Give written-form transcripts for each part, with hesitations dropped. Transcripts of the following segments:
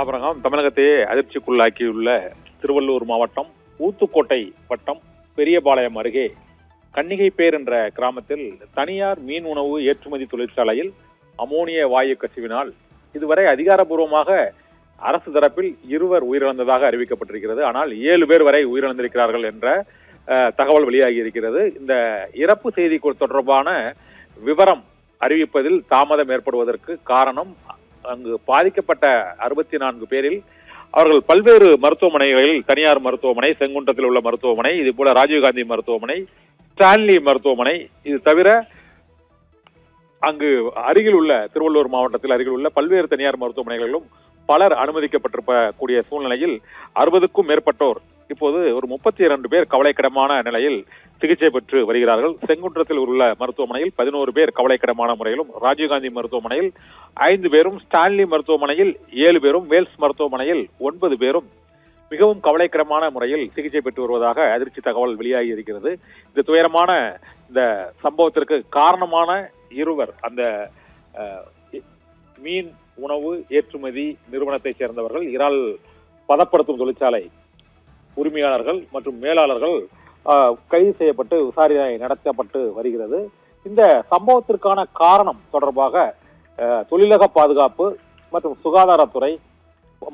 அப்புறம் தமிழகத்தையே அதிர்ச்சிக்குள்ளாக்கியுள்ள திருவள்ளூர் மாவட்டம் ஊத்துக்கோட்டை வட்டம் பெரியபாளையம் அருகே கன்னிகைப்பேர் என்ற கிராமத்தில் தனியார் மீன் உணவு ஏற்றுமதி தொழிற்சாலையில் அமோனிய வாயு கசிவினால் இதுவரை அதிகாரப்பூர்வமாக அரசு தரப்பில் 2 உயிரிழந்ததாக அறிவிக்கப்பட்டிருக்கிறது. ஆனால் 7 பேர் வரை உயிரிழந்திருக்கிறார்கள் என்ற தகவல் வெளியாகி இருக்கிறது. இந்த இறப்பு செய்தி தொடர்பான விவரம் அறிவிப்பதில் தாமதம் ஏற்படுவதற்கு காரணம், அங்கு பாதிக்கப்பட்ட 64 பேரில் அவர்கள் பல்வேறு மருத்துவமனைகளில், தனியார் மருத்துவமனை, செங்குன்றத்தில் உள்ள மருத்துவமனை, இது போல ராஜீவ்காந்தி மருத்துவமனை, ஸ்டான்லி மருத்துவமனை, இது தவிர அங்கு அருகில் உள்ள திருவள்ளூர் மாவட்டத்தில் அருகில் உள்ள பல்வேறு தனியார் மருத்துவமனைகளிலும் பலர் அனுமதிக்கப்பட்டிருக்கக்கூடிய சூழ்நிலையில் 60க்கும் மேற்பட்டோர் இப்போது ஒரு 32 பேர் கவலைக்கிடமான நிலையில் சிகிச்சை பெற்று வருகிறார்கள். செங்குன்றத்தில் உள்ள மருத்துவமனையில் 11 பேர் கவலைக்கிடமான முறையிலும், ராஜீவ்காந்தி மருத்துவமனையில் 5 பேரும், ஸ்டான்லி மருத்துவமனையில் 7 பேரும், வேல்ஸ் மருத்துவமனையில் 9 பேரும் மிகவும் கவலைக்கிடமான முறையில் சிகிச்சை பெற்று வருவதாக அதிர்ச்சி தகவல் வெளியாகி இருக்கிறது. இந்த துயரமான இந்த சம்பவத்திற்கு காரணமான 2 அந்த மீன் உணவு ஏற்றுமதி நிறுவனத்தைச் சேர்ந்தவர்கள், இறால் பதப்படுத்தும் தொழிற்சாலை உரிமையாளர்கள் மற்றும் மேலாளர்கள் கைது செய்யப்பட்டு விசாரணை நடத்தப்பட்டு வருகிறது. இந்த சம்பவத்திற்கான காரணம் தொடர்பாக தொழிலக பாதுகாப்பு மற்றும் சுகாதாரத்துறை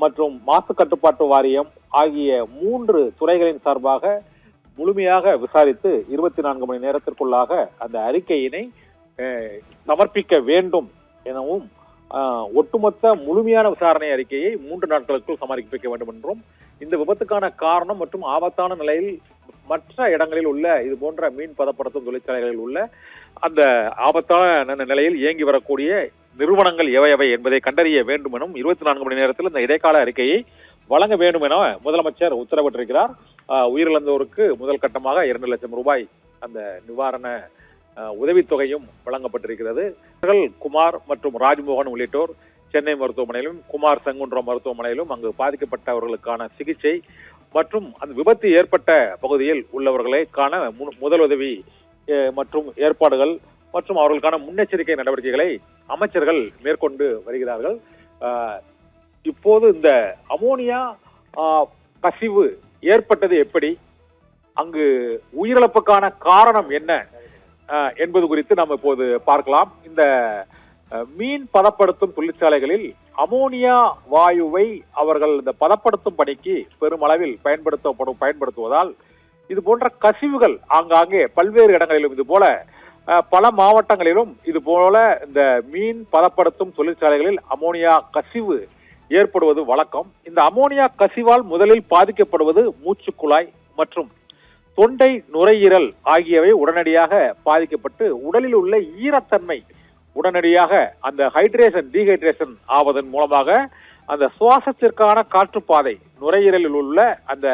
மற்றும் மாசு கட்டுப்பாட்டு வாரியம் ஆகிய 3 துறைகளின் சார்பாக முழுமையாக விசாரித்து 24 மணி நேரத்திற்குள்ளாக அந்த அறிக்கையினை சமர்ப்பிக்க வேண்டும் எனவும், ஒட்டுமொத்த முழுமையான விசாரணை அறிக்கையை 3 நாட்களுக்குள் சமர்ப்பிக்க வேண்டும் என்றும், இந்த விபத்துக்கான காரணம் மற்றும் ஆபத்தான நிலையில் மற்ற இடங்களில் உள்ள இது போன்ற மீன் பதப்படுத்தும் தொழிற்சாலைகளில் உள்ள அந்த ஆபத்தான நிலையில் இயங்கி வரக்கூடிய நிறுவனங்கள் எவை என்பதை கண்டறிய வேண்டும் எனும் 24 மணி நேரத்தில் இந்த இடைக்கால அறிக்கையை வழங்க வேண்டும் என முதலமைச்சர் உத்தரவிட்டிருக்கிறார். உயிரிழந்தோருக்கு முதல் கட்டமாக 2 லட்சம் ரூபாய் அந்த நிவாரண உதவித்தொகையும் வழங்கப்பட்டிருக்கிறது. குமார் மற்றும் ராஜ்மோகன் உள்ளிட்டோர் சென்னை மருத்துவமனையிலும், குமார் செங்குன்றம் மருத்துவமனையிலும் அங்கு பாதிக்கப்பட்டவர்களுக்கான சிகிச்சை மற்றும் அந்த விபத்து ஏற்பட்ட பகுதியில் உள்ளவர்களுக்கான முதலுதவி மற்றும் ஏற்பாடுகள் மற்றும் அவர்களுக்கான முன்னெச்சரிக்கை நடவடிக்கைகளை அமைச்சர்கள் மேற்கொண்டு வருகிறார்கள். இப்போது இந்த அமோனியா கசிவு ஏற்பட்டது எப்படி, அங்கு உயிரிழப்புக்கான காரணம் என்ன என்பது குறித்து நாம் இப்போது பார்க்கலாம். இந்த மீன் பதப்படுத்தும் தொழிற்சாலைகளில் அமோனியா வாயுவை அவர்கள் இந்த பதப்படுத்தும் பணிக்கு பெருமளவில் பயன்படுத்துவதால் இது போன்ற கசிவுகள் ஆங்காங்கே பல்வேறு இடங்களிலும், இது போல பல மாவட்டங்களிலும் இது போல இந்த மீன் பதப்படுத்தும் தொழிற்சாலைகளில் அமோனியா கசிவு ஏற்படுவது வழக்கம். இந்த அமோனியா கசிவால் முதலில் பாதிக்கப்படுவது மூச்சுக்குழாய் மற்றும் தொண்டை, நுரையீரல் ஆகியவை உடனடியாக பாதிக்கப்பட்டு உடலில் உள்ள ஈரத்தன்மை உடனடியாக அந்த டீஹைட்ரேஷன் ஆவதன் மூலமாக அந்த சுவாசத்திற்கான காற்றுப்பாதை, நுரையீரலில் உள்ள அந்த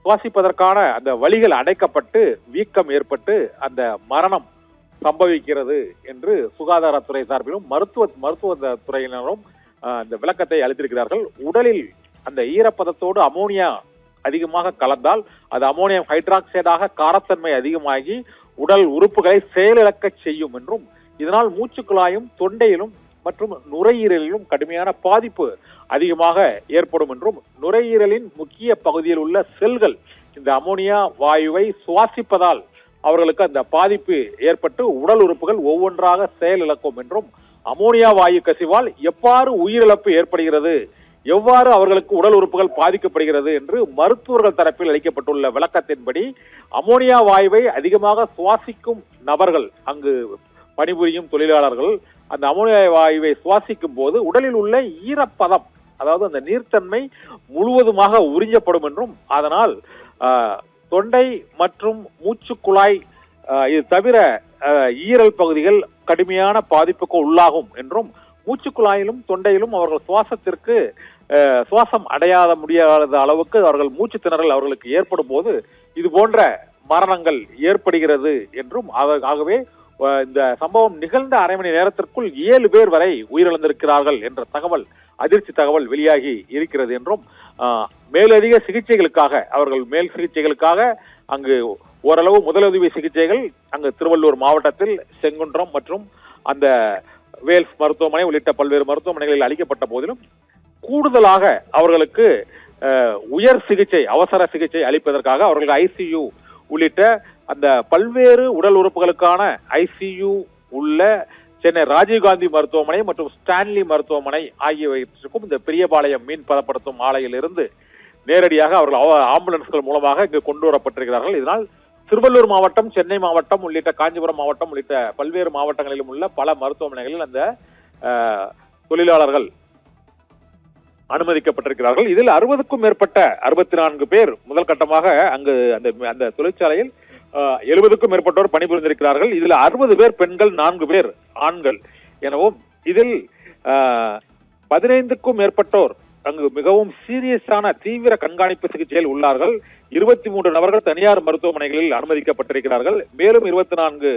சுவாசிப்பதற்கான அந்த வழிகள் அடைக்கப்பட்டு வீக்கம் ஏற்பட்டு அந்த மரணம் சம்பவிக்கிறது என்று சுகாதாரத்துறை சார்பிலும் மருத்துவ துறையினரும் அந்த விளக்கத்தை அளித்திருக்கிறார்கள். உடலில் அந்த ஈரப்பதத்தோடு அமோனியா அதிகமாக கலந்தால் அது அமோனியம் ஹைட்ராக்சைடாக காரத்தன்மை அதிகமாகி உடல் உறுப்புகளை செயலிழக்க செய்யும் என்றும், இதனால் மூச்சுக்குழாயும் தொண்டையிலும் மற்றும் நுரையீரலிலும் கடுமையான பாதிப்பு அதிகமாக ஏற்படும் என்றும், நுரையீரலின் முக்கிய பகுதியில் உள்ள செல்கள் இந்த அமோனியா வாயுவை சுவாசிப்பதால் அவர்களுக்கு அந்த பாதிப்பு ஏற்பட்டு உடல் உறுப்புகள் ஒவ்வொன்றாக செயலிழக்கும் என்றும், அமோனியா வாயு கசிவால் எவ்வாறு உயிரிழப்பு ஏற்படுகிறது, எவ்வாறு அவர்களுக்கு உடல் உறுப்புகள் பாதிக்கப்படுகிறது என்று மருத்துவர்கள் தரப்பில் அளிக்கப்பட்டுள்ள விளக்கத்தின்படி அமோனியா வாயுவை அதிகமாக சுவாசிக்கும் நபர்கள், அங்கு பணிபுரியும் தொழிலாளர்கள் அந்த அமோனியா வாயுவை சுவாசிக்கும் போது உடலில் உள்ள ஈரப்பதம், அதாவது அந்த நீர்த்தன்மை முழுவதுமாக உறிஞ்சப்படும் என்றும், அதனால் தொண்டை மற்றும் மூச்சுக்குழாய் இது தவிர ஈரல் பகுதிகள் கடுமையான பாதிப்புக்கு உள்ளாகும் என்றும், மூச்சுக்குழாயிலும் தொண்டையிலும் அவர்கள் சுவாசம் அடையாத முடியாத அளவுக்கு அவர்கள் மூச்சு திணறல் அவர்களுக்கு ஏற்படும் போது இது போன்ற மரணங்கள் ஏற்படுகிறது என்றும், ஆகவே இந்த சம்பவம் நிகழ்ந்த அரை மணி நேரத்திற்குள் 7 பேர் வரை உயிரிழந்திருக்கிறார்கள் என்ற அதிர்ச்சி தகவல் வெளியாகி இருக்கிறது என்றும், மேலதிக சிகிச்சைகளுக்காக அவர்கள் மேல் சிகிச்சைகளுக்காக அங்கு ஓரளவு முதலுதவி சிகிச்சைகள் அங்கு திருவள்ளூர் மாவட்டத்தில் செங்குன்றம் மற்றும் அந்த வேல்ஸ் மருத்துவமனை உள்ளிட்ட பல்வேறு மருத்துவமனைகளில் அளிக்கப்பட்ட போதிலும் கூடுதலாக அவர்களுக்கு உயர் சிகிச்சை, அவசர சிகிச்சை அளிப்பதற்காக அவர்களுக்கு ஐசியு உள்ளிட்ட அந்த பல்வேறு உடல் உறுப்புகளுக்கான ஐசியு உள்ள சென்னை ராஜீவ்காந்தி மருத்துவமனை மற்றும் ஸ்டான்லி மருத்துவமனை ஆகியவற்றுக்கும் இந்த பெரியபாளையம் மீன் பதப்படுத்தும் ஆலையில் இருந்து நேரடியாக அவர்கள் ஆம்புலன்ஸ்கள் மூலமாக இங்கு கொண்டு வரப்பட்டிருக்கிறார்கள். இதனால் திருவள்ளூர் மாவட்டம், சென்னை மாவட்டம் உள்ளிட்ட காஞ்சிபுரம் மாவட்டம் உள்ளிட்ட பல்வேறு மாவட்டங்களிலும் உள்ள பல மருத்துவமனைகளில் அந்த தொழிலாளர்கள் அனுமதிக்கப்பட்டிருக்கிறார்கள். இதில் 60க்கும் மேற்பட்ட 64 பேர் முதல் கட்டமாக அங்கு அந்த தொழிற்சாலையில் 70க்கும் மேற்பட்டோர் பணிபுரிந்திருக்கிறார்கள். இதில் 60 பேர் பெண்கள், 4 பேர் ஆண்கள் எனவும் இதில் 15க்கும் மேற்பட்டோர் அங்கு மிகவும் சீரியஸான தீவிர கண்காணிப்பு சிகிச்சையில் உள்ளார்கள். 23 நபர்கள் தனியார் மருத்துவமனைகளில் அனுமதிக்கப்பட்டிருக்கிறார்கள். மேலும் 24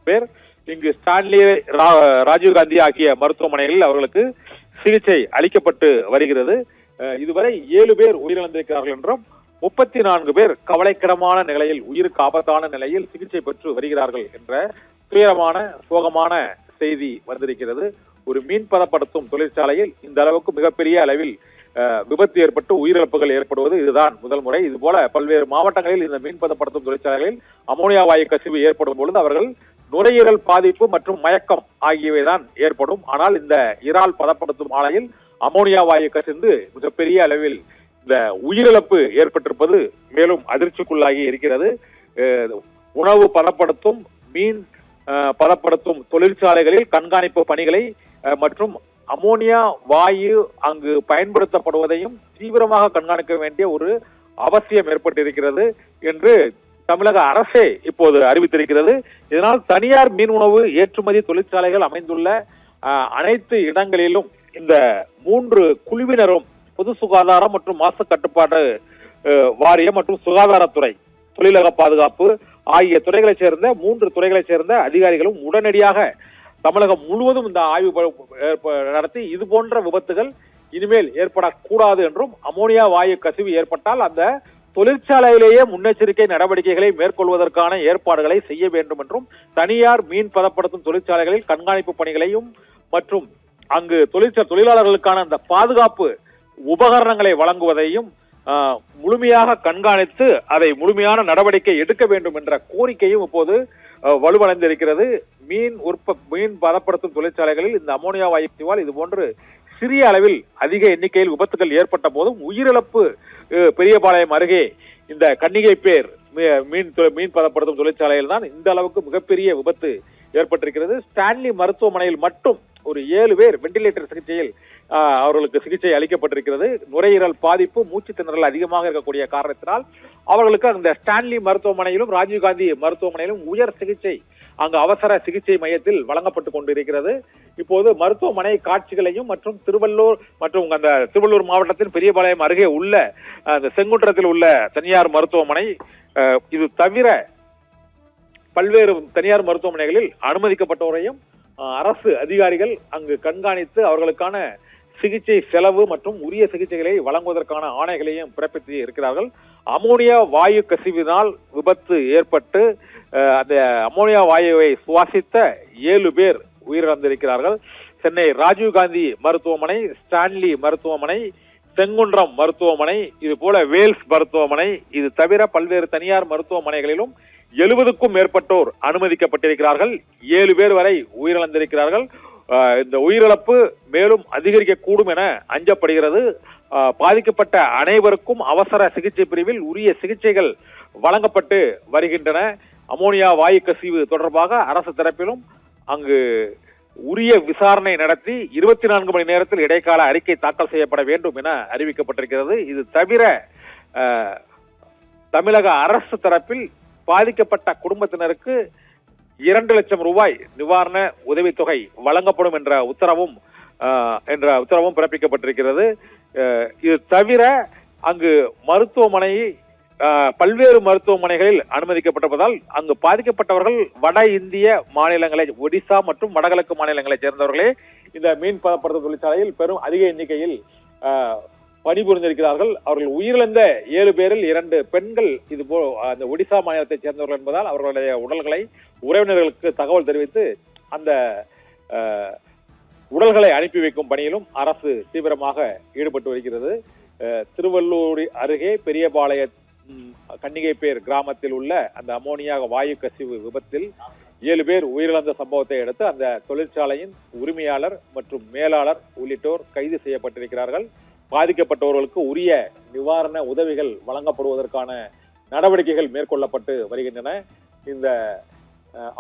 பேர் இங்கு ஸ்டான்லி, ராஜீவ்காந்தி ஆகிய மருத்துவமனைகளில் அவர்களுக்கு சிகிச்சை அளிக்கப்பட்டு வருகிறது. இதுவரை 7 பேர் உயிரிழந்திருக்கிறார்கள் என்றும் 34 பேர் கவலைக்கிடமான நிலையில், உயிருக்கு ஆபத்தான நிலையில் சிகிச்சை பெற்று வருகிறார்கள் என்ற துயரமான, சோகமான செய்தி வந்திருக்கிறது. ஒரு மீன் பதப்படுத்தும் தொழிற்சாலையில் இந்த அளவுக்கு மிகப்பெரிய அளவில் விபத்து ஏற்பட்டு உயிரிழப்புகள் ஏற்படுவது இதுதான் முதல் முறை. இதுபோல பல்வேறு மாவட்டங்களில் இந்த மீன் பதப்படுத்தும் தொழிற்சாலைகளில் அமோனியா வாயு கசிவு ஏற்படும் பொழுது அவர்கள் நுரையீரல் பாதிப்பு மற்றும் மயக்கம் ஆகியவைதான் ஏற்படும். ஆனால் இந்த இறால் பதப்படுத்தும் ஆலையில் அமோனியா வாயு கசிந்து மிகப்பெரிய அளவில் இந்த உயிரிழப்பு ஏற்பட்டிருப்பது மேலும் அதிர்ச்சிக்குள்ளாகி இருக்கிறது. உணவு பதப்படுத்தும், மீன் பதப்படுத்தும் தொழிற்சாலைகளில் கண்காணிப்பு பணிகளை மற்றும் அமோனியா வாயு அங்கு பயன்படுத்தப்படுவதையும் தீவிரமாக கண்காணிக்க வேண்டிய ஒரு அவசியம் ஏற்பட்டிருக்கிறது என்று தமிழக அரசே இப்போது அறிவித்திருக்கிறது. இதனால் தனியார் மீன் உணவு ஏற்றுமதி தொழிற்சாலைகள் அமைந்துள்ள அனைத்து இடங்களிலும் இந்த 3 குழுவினரும் பொது சுகாதாரம் மற்றும் மாசு கட்டுப்பாடு வாரியம் மற்றும் சுகாதாரத்துறை, தொழிலக பாதுகாப்பு ஆகிய துறைகளைச் சேர்ந்த 3 துறைகளைச் சேர்ந்த அதிகாரிகளும் உடனடியாக தமிழகம் முழுவதும் இந்த ஆய்வு நடத்தி இது போன்ற விபத்துகள் இனிமேல் ஏற்படக்கூடாது என்றும், அமோனியா வாயு கசிவு ஏற்பட்டால் அந்த தொழிற்சாலையிலேயே முன்னெச்சரிக்கை நடவடிக்கைகளை மேற்கொள்வதற்கான ஏற்பாடுகளை செய்ய வேண்டும் என்றும், தனியார் மீன் பதப்படுத்தும் தொழிற்சாலைகளில் கண்காணிப்பு பணிகளையும் மற்றும் அங்கு தொழிலாளர்களுக்கான அந்த பாதுகாப்பு உபகரணங்களை வழங்குவதையும் முழுமையாக கண்காணித்து அதை முழுமையான நடவடிக்கை எடுக்க வேண்டும் என்ற கோரிக்கையும் இப்போது வலுவடைந்திருக்கிறது. மீன் பதப்படுத்தும் தொழிற்சாலைகளில் இந்த அமோனியா வாயுவால் இது போன்று சிறிய அளவில் அதிக எண்ணிக்கையில் விபத்துகள் ஏற்பட்ட போதும் உயிரிழப்பு பெரியபாளையம் அருகே இந்த கன்னிகைப்பேர் மீன் பதப்படுத்தும் தொழிற்சாலையில் தான் இந்த அளவுக்கு மிகப்பெரிய விபத்து ஏற்பட்டிருக்கிறது. ஸ்டான்லி மருத்துவமனையில் மட்டும் ஒரு 7 பேர் வெண்டிலேட்டர் சிகிச்சையில் அவர்களுக்கு சிகிச்சை அளிக்கப்பட்டிருக்கிறது. நுரையீரல் பாதிப்பு, மூச்சு திணறல் அதிகமாக இருக்கக்கூடிய காரணத்தினால் அவர்களுக்கு அந்த ஸ்டான்லி மருத்துவமனையிலும் ராஜீவ்காந்தி மருத்துவமனையிலும் உயர் சிகிச்சை அங்கு அவசர சிகிச்சை மையத்தில் வழங்கப்பட்டுக் கொண்டிருக்கிறது. இப்போது மருத்துவமனை காட்சிகளையும் மற்றும் திருவள்ளூர் மாவட்டத்தின் பெரியபாளையம் அருகே உள்ள அந்த செங்குன்றத்தில் உள்ள தனியார் மருத்துவமனை, இது தவிர பல்வேறு தனியார் மருத்துவமனைகளில் அனுமதிக்கப்பட்டோரையும் அரசு அதிகாரிகள் அங்கு கண்காணித்து அவர்களுக்கான சிகிச்சை செலவு மற்றும் உரிய சிகிச்சைகளை வழங்குவதற்கான ஆணைகளையும் பிறப்பித்து இருக்கிறார்கள். அமோனியா வாயு கசிவினால் விபத்து ஏற்பட்டு அந்த அமோனியா வாயுவை சுவாசித்த 7 பேர் உயிரிழந்திருக்கிறார்கள். சென்னை ராஜீவ்காந்தி மருத்துவமனை, ஸ்டான்லி மருத்துவமனை, செங்குன்றம் மருத்துவமனை, இது போல வேல்ஸ் மருத்துவமனை, இது தவிர பல்வேறு தனியார் மருத்துவமனைகளிலும் 70க்கும் மேற்பட்டோர் அனுமதிக்கப்பட்டிருக்கிறார்கள். 7 பேர் வரை உயிரிழந்திருக்கிறார்கள். இந்த உயிரிழப்பு மேலும் அதிகரிக்கக்கூடும் என அஞ்சப்படுகிறது. பாதிக்கப்பட்ட அனைவருக்கும் அவசர சிகிச்சை பிரிவில் உரிய சிகிச்சைகள் வழங்கப்பட்டு வருகின்றன. அமோனியா வாயு கசிவு தொடர்பாக அரசு தரப்பிலும் அங்கு உரிய விசாரணை நடத்தி 24 மணி நேரத்தில் இடைக்கால அறிக்கை தாக்கல் செய்யப்பட வேண்டும் என அறிவிக்கப்பட்டிருக்கிறது. இது தவிர தமிழக அரசு தரப்பில் பாதிக்கப்பட்ட குடும்பத்தினருக்கு 2 லட்சம் ரூபாய் நிவாரண உதவித்தொகை வழங்கப்படும் என்ற உத்தரவும் பிறப்பிக்கப்பட்டிருக்கிறது. இது தவிர அங்கு பல்வேறு மருத்துவமனைகளில் அனுமதிக்கப்பட்டிருப்பதால் அங்கு பாதிக்கப்பட்டவர்கள் வட இந்திய மாநிலங்களை, ஒடிசா மற்றும் வடகிழக்கு மாநிலங்களைச் சேர்ந்தவர்களே இந்த மீன் பதப்படுத்தும் தொழிற்சாலையில் பெரும் அதிக எண்ணிக்கையில் பணிபுரிந்திருக்கிறார்கள். அவர்கள் உயிரிழந்த 7 பேரில் 2 பெண்கள் இதுபோல் அந்த ஒடிசா மாநிலத்தைச் சேர்ந்தவர்கள் என்பதால் அவர்களுடைய உடல்களை உறவினர்களுக்கு தகவல் தெரிவித்து அந்த உடல்களை அனுப்பி வைக்கும் பணியிலும் அரசு தீவிரமாக ஈடுபட்டு வருகிறது. திருவள்ளூர் அருகே பெரியபாளைய கன்னிகைப்பேர் கிராமத்தில் உள்ள அந்த அமோனியா வாயு கசிவு விபத்தில் 7 பேர் உயிரிழந்த சம்பவத்தை அடுத்து அந்த தொழிற்சாலையின் உரிமையாளர் மற்றும் மேலாளர் உள்ளிட்டோர் கைது செய்யப்பட்டிருக்கிறார்கள். பாதிக்கப்பட்டவர்களுக்கு உரிய நிவாரண உதவிகள் வழங்கப்படுவதற்கான நடவடிக்கைகள் மேற்கொள்ளப்பட்டு வருகின்றன. இந்த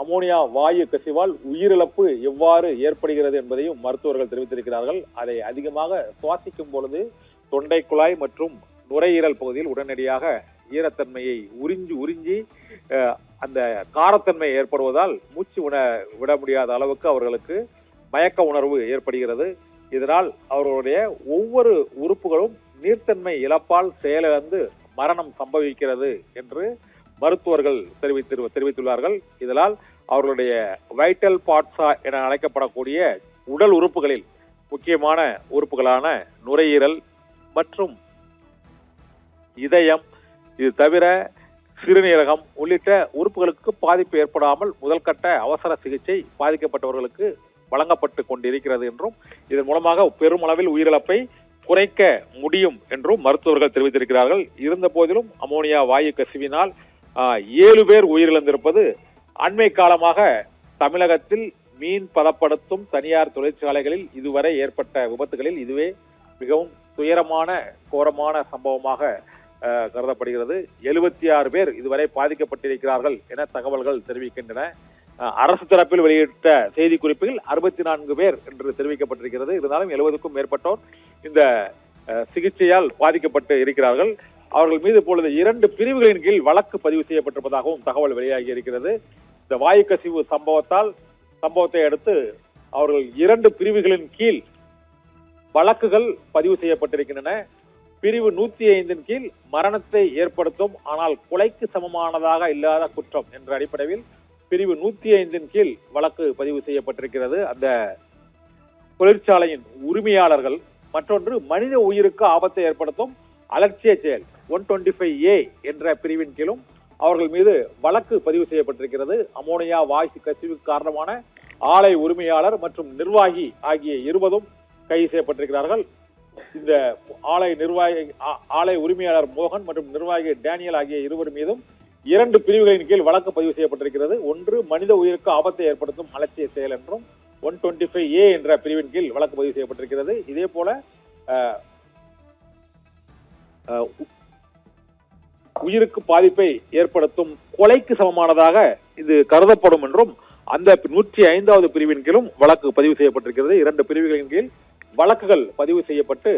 அமோனியா வாயு கசிவால் உயிரிழப்பு எவ்வாறு ஏற்படுகிறது என்பதையும் மருத்துவர்கள் தெரிவித்திருக்கிறார்கள். அதை அதிகமாக சுவாசிக்கும் பொழுது தொண்டை குழாய் மற்றும் நுரையீரல் பகுதியில் உடனடியாக ஈரத்தன்மையை உறிஞ்சி அந்த காரத்தன்மை ஏற்படுவதால் மூச்சு விட முடியாத அளவுக்கு அவர்களுக்கு மயக்க உணர்வு ஏற்படுகிறது. இதனால் அவர்களுடைய ஒவ்வொரு உறுப்புகளும் நீர்த்தன்மை இழப்பால் செயலிழந்து மரணம் சம்பவிக்கிறது என்று மருத்துவர்கள் தெரிவித்துள்ளார்கள். இதனால் அவர்களுடைய வைட்டல் பார்ட்ஸா என அழைக்கப்படக்கூடிய உடல் உறுப்புகளில் முக்கியமான உறுப்புகளான நுரையீரல் மற்றும் இதயம், இது தவிர சிறுநீரகம் உள்ளிட்ட உறுப்புகளுக்கு பாதிப்பு ஏற்படாமல் முதல் கட்ட அவசர சிகிச்சை பாதிக்கப்பட்டவர்களுக்கு வழங்கப்பட்டு கொண்டிருக்கிறது என்றும் இதன் மூலமாக பெருமளவில் உயிரிழப்பை குறைக்க முடியும் என்றும் மருத்துவர்கள் தெரிவித்திருக்கிறார்கள். இருந்த போதிலும் அமோனியா வாயு கசிவினால் 7 பேர் உயிரிழந்திருப்பது அண்மை காலமாக தமிழகத்தில் மீன் பதப்படுத்தும் தனியார் தொழிற்சாலைகளில் இதுவரை ஏற்பட்ட விபத்துகளில் இதுவே மிகவும் துயரமான கோரமான சம்பவமாக கருதப்படுகிறது. 76 பேர் இதுவரை பாதிக்கப்பட்டிருக்கிறார்கள் என தகவல்கள் தெரிவிக்கின்றன. அரசு தரப்பில் வெளியிட்ட செய்தி குறிப்பில் 64 பேர் என்று தெரிவிக்கப்பட்டிருக்கிறது. இருந்தாலும் 70க்கும் மேற்பட்டோர் இந்த சிகிச்சையால் பாதிக்கப்பட்டு இருக்கிறார்கள். அவர்கள் மீது இப்பொழுது 2 பிரிவுகளின் கீழ் வழக்கு பதிவு செய்யப்பட்டிருப்பதாகவும் தகவல் வெளியாகி இருக்கிறது. இந்த வாயு கசிவு சம்பவத்தை அடுத்து அவர்கள் 2 பிரிவுகளின் கீழ் வழக்குகள் பதிவு செய்யப்பட்டிருக்கின்றன. பிரிவு 105 கீழ் மரணத்தை ஏற்படுத்தும் ஆனால் கொலைக்கு சமமானதாக இல்லாத குற்றம் என்ற அடிப்படையில் பிரிவு 105 கீழ் வழக்கு பதிவு செய்யப்பட்டிருக்கிறது. அந்த தொழிற்சாலையின் உரிமையாளர்கள் மற்றொன்று மனித உயிருக்கு ஆபத்தை ஏற்படுத்தும் அலட்சிய செயல் 125A என்ற பிரிவின் கீழும் அவர்கள் மீது வழக்கு பதிவு செய்யப்பட்டிருக்கிறது. அமோனியா வாயு கசிவுக்கு காரணமான ஆலை உரிமையாளர் மற்றும் நிர்வாகி ஆகிய 20ம் கைது செய்யப்பட்டிருக்கிறார்கள். இந்த ஆலை உரிமையாளர் மோகன் மற்றும் நிர்வாகி டேனியல் ஆகிய 2 மீதும் 2 பிரிவுகளின் கீழ் வழக்கு பதிவு செய்யப்பட்டிருக்கிறது. ஒன்று மனித உயிருக்கு ஆபத்தை ஏற்படுத்தும் அலட்சிய செயல் என்றும் 125A என்ற பிரிவின் கீழ் வழக்கு பதிவு செய்யப்பட்டிருக்கிறது. இதே போல உயிருக்கு பாதிப்பை ஏற்படுத்தும் கொலைக்கு சமமானதாக இது கருதப்படும் என்றும் அந்த 105வது பிரிவின் கீழும் வழக்கு பதிவு செய்யப்பட்டிருக்கிறது. 2 பிரிவுகளின் கீழ் வழக்குகள் பதிவு செய்யப்பட்டு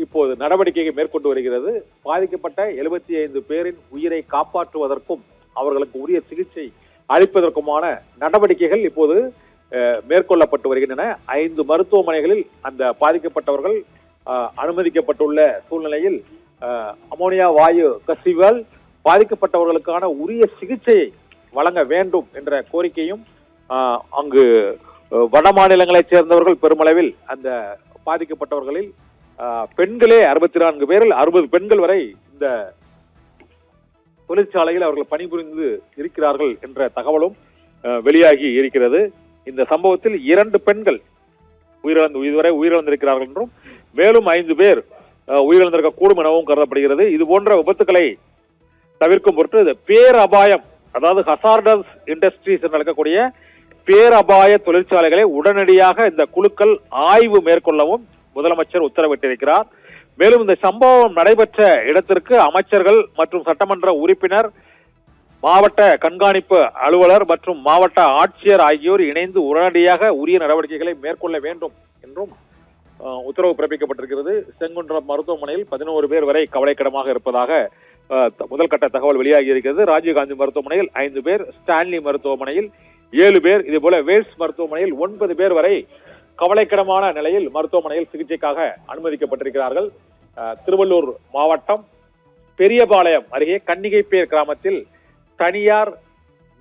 இப்போது நடவடிக்கையை மேற்கொண்டு வருகிறது. பாதிக்கப்பட்ட 75 பேரின் உயிரை காப்பாற்றுவதற்கும் அவர்களுக்கு உரிய சிகிச்சை அளிப்பதற்குமான நடவடிக்கைகள் இப்போது மேற்கொள்ளப்பட்டு வருகின்றன. 5 மருத்துவமனைகளில் அந்த பாதிக்கப்பட்டவர்கள் அனுமதிக்கப்பட்டுள்ள சூழ்நிலையில் அமோனியா வாயு கசிவால் பாதிக்கப்பட்டவர்களுக்கான உரிய சிகிச்சையை வழங்க வேண்டும் என்ற கோரிக்கையும் அங்கு வட மாநிலங்களைச் சேர்ந்தவர்கள் பெருமளவில் அந்த பாதிக்கப்பட்டவர்களில் பெண்களே 64 பேரில் 60 பெண்கள் வரை இந்த தொழிற்சாலையில் அவர்கள் பணிபுரிந்து இருக்கிறார்கள் என்ற தகவலும் வெளியாகி இருக்கிறது. இந்த சம்பவத்தில் 2 பெண்கள் இதுவரை உயிரிழந்திருக்கிறார்கள் என்றும் மேலும் 5 பேர் உயிரிழந்திருக்க கூடும் எனவும் கருதப்படுகிறது. இது போன்ற விபத்துக்களை தவிர்க்கும் பொருட்டு பேரபாயம், அதாவது ஹசார்டஸ் இண்டஸ்ட்ரீஸ் என்று அழைக்கக்கூடிய பேரபாய தொழிற்சாலைகளை உடனடியாக இந்த குழுக்கள் ஆய்வு மேற்கொள்ளவும் முதலமைச்சர் உத்தரவிட்டிருக்கிறார். மேலும் இந்த சம்பவம் நடைபெற்ற இடத்திற்கு அமைச்சர்கள் மற்றும் சட்டமன்ற உறுப்பினர், மாவட்ட கண்காணிப்பு அலுவலர் மற்றும் மாவட்ட ஆட்சியர் ஆகியோர் இணைந்து உடனடியாக உரிய நடவடிக்கைகளை மேற்கொள்ள வேண்டும் என்றும் உத்தரவு பிறப்பிக்கப்பட்டிருக்கிறது. செங்குன்றம் மருத்துவமனையில் 11 பேர் வரை கவலைக்கிடமாக இருப்பதாக முதல் கட்ட தகவல் வெளியாகி இருக்கிறது. ராஜீவ்காந்தி மருத்துவமனையில் 5 பேர், ஸ்டான்லி மருத்துவமனையில் 7 பேர், இதே போல வேல்ஸ் மருத்துவமனையில் 9 பேர் வரை கவலைக்கிடமான நிலையில் மருத்துவமனையில் சிகிச்சைக்காக அனுமதிக்கப்பட்டிருக்கிறார்கள். திருவள்ளூர் மாவட்டம் பெரியபாளையம் அருகே கன்னிகைப்பேர் கிராமத்தில் தனியார்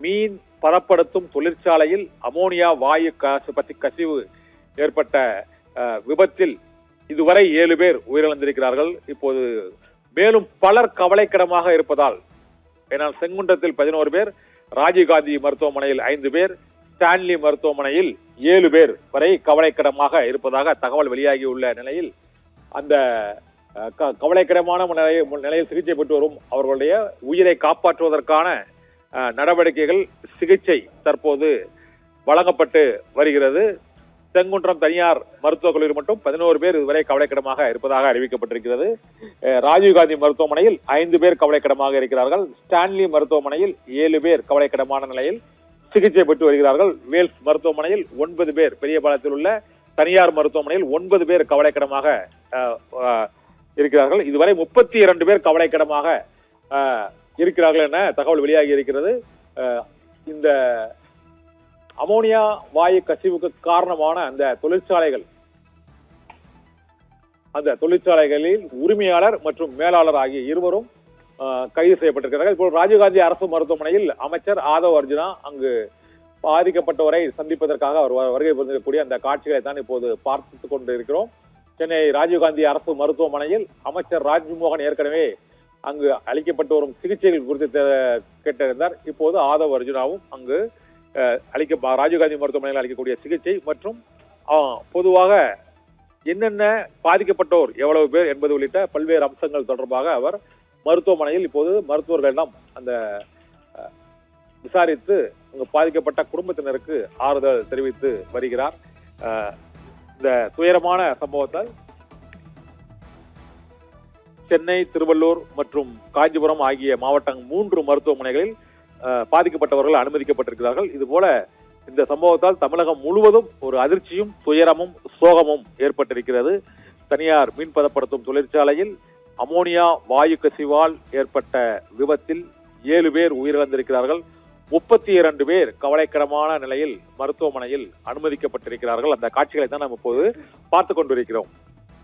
மீன் பதப்படுத்தும் தொழிற்சாலையில் அமோனியா வாயு கசிவு ஏற்பட்ட விபத்தில் இதுவரை 7 பேர் உயிரிழந்திருக்கிறார்கள். இப்போது மேலும் பலர் கவலைக்கிடமாக இருப்பதால், ஏனால் செங்குன்றத்தில் 11 பேர், ராஜீவ்காந்தி மருத்துவமனையில் 5 பேர், ஸ்டான்லி மருத்துவமனையில் 7 பேர் வரை கவலைக்கிடமாக இருப்பதாக தகவல் வெளியாகியுள்ள நிலையில் அந்த கவலைக்கிடமான நிலையில் சிகிச்சை பெற்று வரும் அவர்களுடைய உயிரை காப்பாற்றுவதற்கான நடவடிக்கைகள் சிகிச்சை தற்போது வழங்கப்பட்டு வருகிறது. செங்குன்றம் தனியார் மருத்துவக் கல்லூரி மட்டும் 11 பேர் இதுவரை கவலைக்கிடமாக இருப்பதாக அறிவிக்கப்பட்டிருக்கிறது. ராஜீவ்காந்தி மருத்துவமனையில் 5 பேர் கவலைக்கிடமாக இருக்கிறார்கள். ஸ்டான்லி மருத்துவமனையில் 7 பேர் கவலைக்கிடமான நிலையில் சிகிச்சை பெற்று வருகிறார்கள். வேல்ஸ் மருத்துவமனையில் 9 பேர், பெரியபாளையத்தில் உள்ள தனியார் மருத்துவமனையில் 9 பேர் கவலைக்கிடமாக இருக்கிறார்கள். இதுவரை 32 பேர் கவலைக்கிடமாக இருக்கிறார்கள் என தகவல் வெளியாகி இருக்கிறது. இந்த அமோனியா வாயு கசிவுக்கு காரணமான அந்த தொழிற்சாலைகளில் உரிமையாளர் மற்றும் மேலாளர் ஆகிய இருவரும் கைது செய்யப்பட்டிருக்கிறார்கள். இப்போ ராஜீவ்காந்தி அரசு மருத்துவமனையில் அமைச்சர் ஆதவ் அர்ஜுனா அங்கு பாதிக்கப்பட்டவரை சந்திப்பதற்காக அவர் வருகை புரிந்திருக்கக்கூடிய அந்த காட்சிகளை தான் இப்போது பார்த்துக் கொண்டு இருக்கிறோம். சென்னை ராஜீவ்காந்தி அரசு மருத்துவமனையில் அமைச்சர் ராஜ்மோகன் ஏற்கனவே அங்கு அளிக்கப்பட்டு வரும் சிகிச்சைகள் குறித்து கேட்டிருந்தார். இப்போது ஆதவ் அர்ஜுனாவும் அங்கு ராஜீவ்காந்தி மருத்துவமனையில் அளிக்கக்கூடிய சிகிச்சை மற்றும் பொதுவாக என்னென்ன பாதிக்கப்பட்டோர் எவ்வளவு பேர் என்பது உள்ளிட்ட பல்வேறு அம்சங்கள் தொடர்பாக அவர் மருத்துவமனையில் இப்போது மருத்துவர்களிடம் அந்த விசாரித்து அங்கு பாதிக்கப்பட்ட குடும்பத்தினருக்கு ஆறுதல் தெரிவித்து வருகிறார். இந்த துயரமான சம்பவத்தால் சென்னை, திருவள்ளூர் மற்றும் காஞ்சிபுரம் ஆகிய மாவட்டம் 3 மருத்துவமனைகளில் பாதிக்கப்பட்டவர்கள் அனுமதிக்கப்பட்டிருக்கிறார்கள். இதுபோல இந்த சம்பவத்தால் தமிழகம் முழுவதும் ஒரு அதிர்ச்சியும் துயரமும் சோகமும் ஏற்பட்டிருக்கிறது. தனியார் மீன் பதப்படுத்தும் தொழிற்சாலையில் அமோனியா வாயு கசிவால் ஏற்பட்ட விபத்தில் 7 பேர் உயிரிழந்திருக்கிறார்கள். 32 பேர் கவலைக்கிடமான நிலையில் மருத்துவமனையில் அனுமதிக்கப்பட்டிருக்கிறார்கள். அந்த காட்சிகளை தான் நாம் இப்போது பார்த்துக் கொண்டிருக்கிறோம்.